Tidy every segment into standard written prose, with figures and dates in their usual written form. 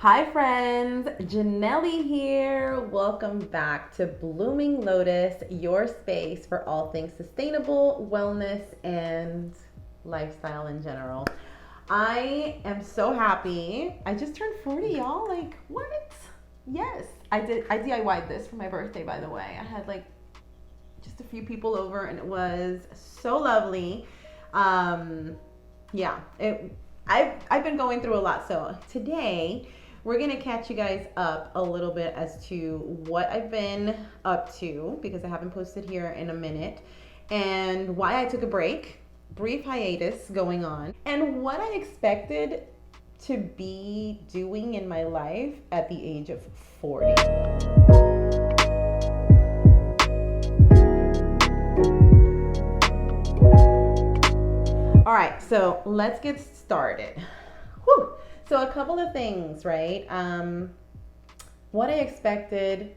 Hi friends, Janelli here. Welcome back to Blooming Lotus, your space for all things sustainable, wellness, and lifestyle in general. I am so happy. I just turned 40, y'all. Like, what? Yes, I did. I DIY'd this for my birthday, by the way. I had like just a few people over and it was so lovely. Um, yeah, I've been going through a lot. So today we're gonna catch you guys up a little bit as to what I've been up to because I haven't posted here in a minute, and why I took a brief hiatus going on, and what I expected to be doing in my life at the age of 40. All right, so let's get started. Whew. So a couple of things, right? What I expected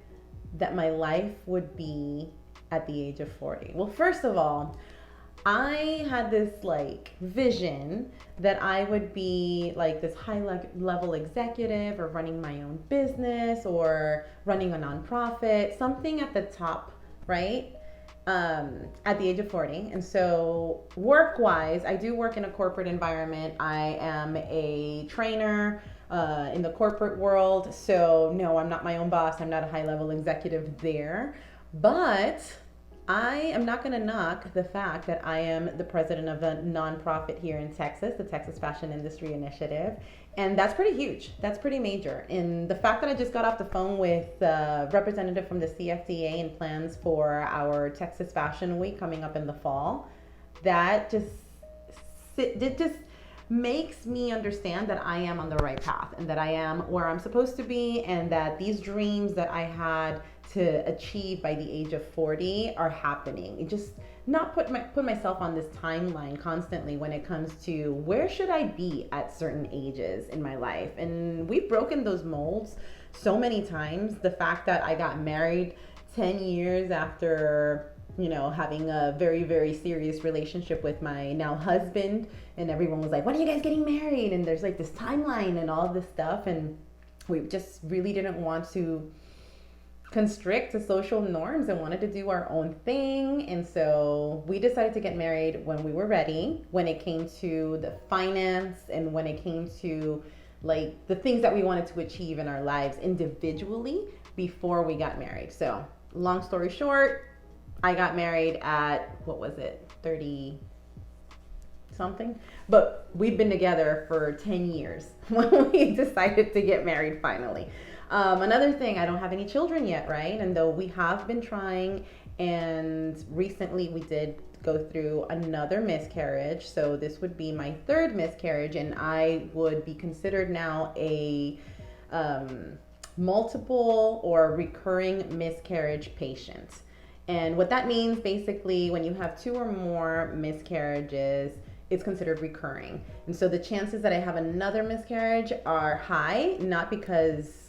that my life would be at the age of 40. Well, first of all, I had this like vision that I would be like this high level executive or running my own business or running a nonprofit, something at the top, right? At the age of 40. And so, work wise, I do work in a corporate environment. I am a trainer in the corporate world. So, no, I'm not my own boss. I'm not a high level executive there. But I am not going to knock the fact that I am the president of a nonprofit here in Texas, the Texas Fashion Industry Initiative. And that's pretty huge. That's pretty major. And the fact that I just got off the phone with a representative from the CFDA and plans for our Texas Fashion Week coming up in the fall, that just it just makes me understand that I am on the right path and that I am where I'm supposed to be, and that these dreams that I had to achieve by the age of 40 are happening. It just not put myself on this timeline constantly when it comes to where should I be at certain ages in my life. And we've broken those molds so many times. The fact that I got married 10 years after having a very, very serious relationship with my now husband, and everyone was like, when are you guys getting married? And there's like this timeline and all this stuff, and we just really didn't want to constrict to social norms and wanted to do our own thing. And so we decided to get married when we were ready, when it came to the finance and when it came to like the things that we wanted to achieve in our lives individually before we got married. So long story short, I got married at, what was it, 30 something? But we've been together for 10 years when we decided to get married finally. Another thing, I don't have any children yet, right? And though we have been trying, and recently we did go through another miscarriage. So this would be my third miscarriage, and I would be considered now a multiple or recurring miscarriage patient. And what that means, basically, when you have two or more miscarriages, it's considered recurring. And so the chances that I have another miscarriage are high, not because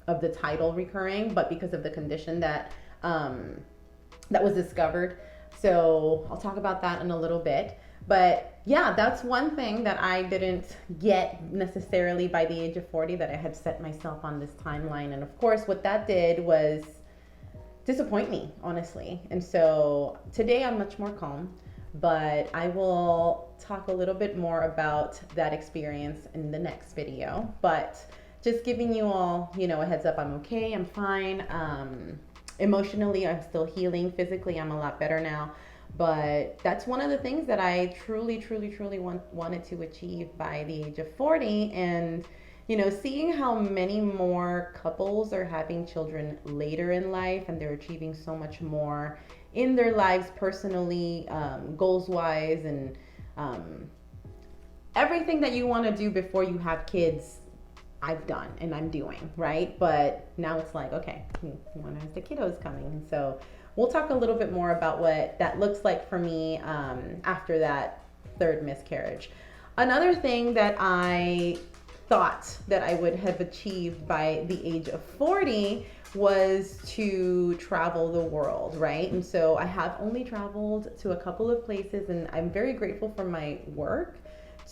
of the title recurring, but because of the condition that was discovered. So I'll talk about that in a little bit. But yeah, that's one thing that I didn't get necessarily by the age of 40, that I had set myself on this timeline. And of course, what that did was disappoint me, honestly. And so today I'm much more calm, but I will talk a little bit more about that experience in the next video. But just giving you all, a heads up, I'm okay, I'm fine. Emotionally, I'm still healing. Physically, I'm a lot better now. But that's one of the things that I truly, truly, truly wanted to achieve by the age of 40. And seeing how many more couples are having children later in life, and they're achieving so much more in their lives personally, goals wise, and everything that you want to do before you have kids, I've done and I'm doing, right? But now it's like, okay, when is the kiddos coming? And so we'll talk a little bit more about what that looks like for me after that third miscarriage. Another thing that I thought that I would have achieved by the age of 40 was to travel the world, right? And so I have only traveled to a couple of places, and I'm very grateful for my work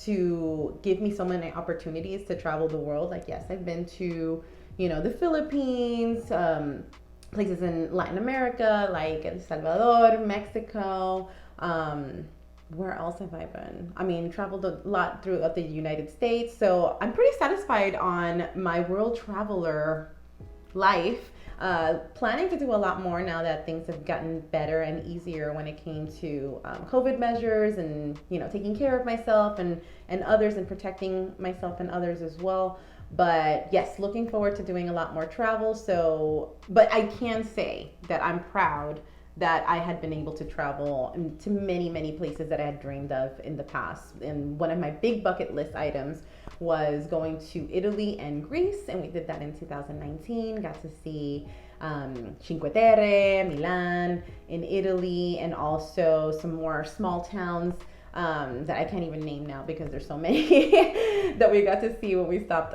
to give me so many opportunities to travel the world. Like, yes, I've been to, the Philippines, places in Latin America, like El Salvador, Mexico. Where else have I been? I mean, traveled a lot throughout the United States. So I'm pretty satisfied on my world traveler life. Planning to do a lot more now that things have gotten better and easier when it came to COVID measures and, taking care of myself and others, and protecting myself and others as well. But yes, looking forward to doing a lot more travel. But I can say that I'm proud that I had been able to travel to many, many places that I had dreamed of in the past. And one of my big bucket list items was going to Italy and Greece, and we did that in 2019. Got to see Cinque Terre, Milan in Italy, and also some more small towns that I can't even name now because there's so many that we got to see when we stopped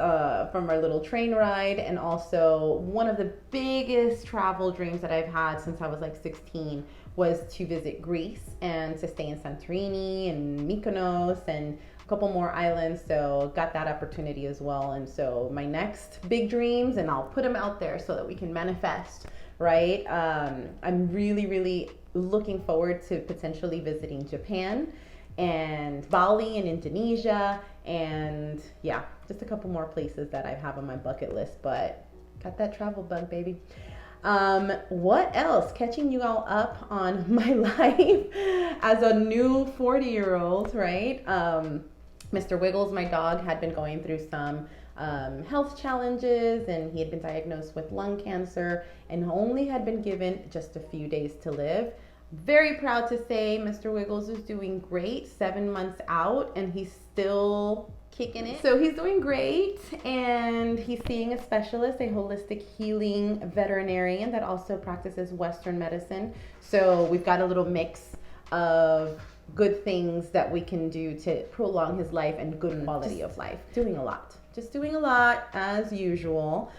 from our little train ride. And also, one of the biggest travel dreams that I've had since I was like 16 was to visit Greece and to stay in Santorini and Mykonos and a couple more islands. So got that opportunity as well. And so my next big dreams, and I'll put them out there so that we can manifest, right? I'm really, really looking forward to potentially visiting Japan and Bali and Indonesia, and yeah, just a couple more places that I have on my bucket list, but got that travel bug, baby. What else? Catching you all up on my life as a new 40-year-old, right? Mr. Wiggles, my dog, had been going through some health challenges, and he had been diagnosed with lung cancer and only had been given just a few days to live. Very proud to say Mr. Wiggles is doing great, 7 months out, and he's still kicking it. So he's doing great, and he's seeing a specialist, a holistic healing veterinarian that also practices Western medicine. So we've got a little mix of good things that we can do to prolong his life and good quality of life. Doing a lot. Just doing a lot as usual.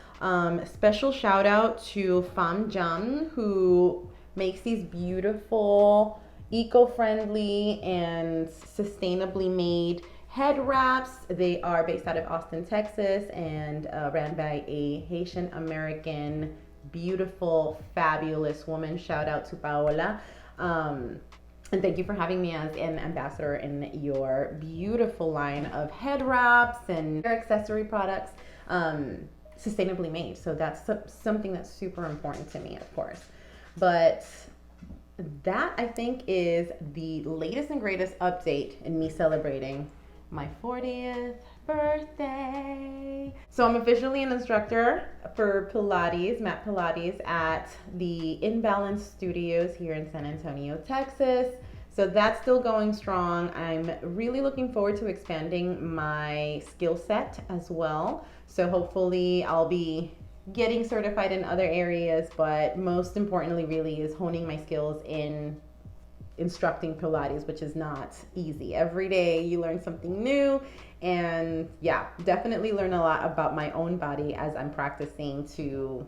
Special shout out to Pham Jung, who makes these beautiful, eco-friendly, and sustainably made head wraps. They are based out of Austin, Texas, and ran by a Haitian American, beautiful, fabulous woman. Shout out to Paola. And thank you for having me as an ambassador in your beautiful line of head wraps and accessory products, sustainably made. So that's something that's super important to me, of course. But that, I think, is the latest and greatest update in me celebrating my 40th birthday. So I'm officially an instructor for Pilates, mat Pilates, at the Imbalance Studios here in San Antonio, Texas. So that's still going strong. I'm really looking forward to expanding my skill set as well. So hopefully I'll be getting certified in other areas, but most importantly really is honing my skills in instructing Pilates, which is not easy. Every day you learn something new, and yeah, definitely learn a lot about my own body as I'm practicing to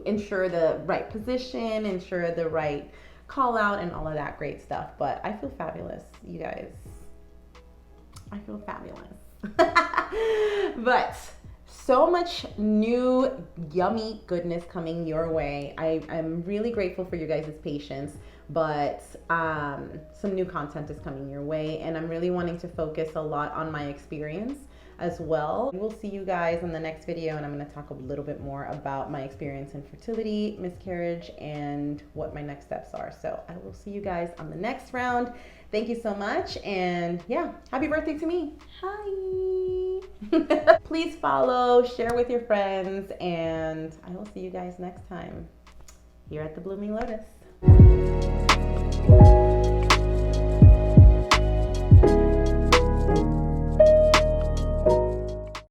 ensure the right position, ensure the right call out, and all of that great stuff. But I feel fabulous, you guys. I feel fabulous. But so much new yummy goodness coming your way. I'm really grateful for you guys' patience, but some new content is coming your way, and I'm really wanting to focus a lot on my experience as well. We'll see you guys in the next video, and I'm going to talk a little bit more about my experience in fertility, miscarriage, and what my next steps are. So I will see you guys on the next round. Thank you so much, and yeah, happy birthday to me. Hi. Please follow, share with your friends, and I will see you guys next time here at the Blooming Lotus.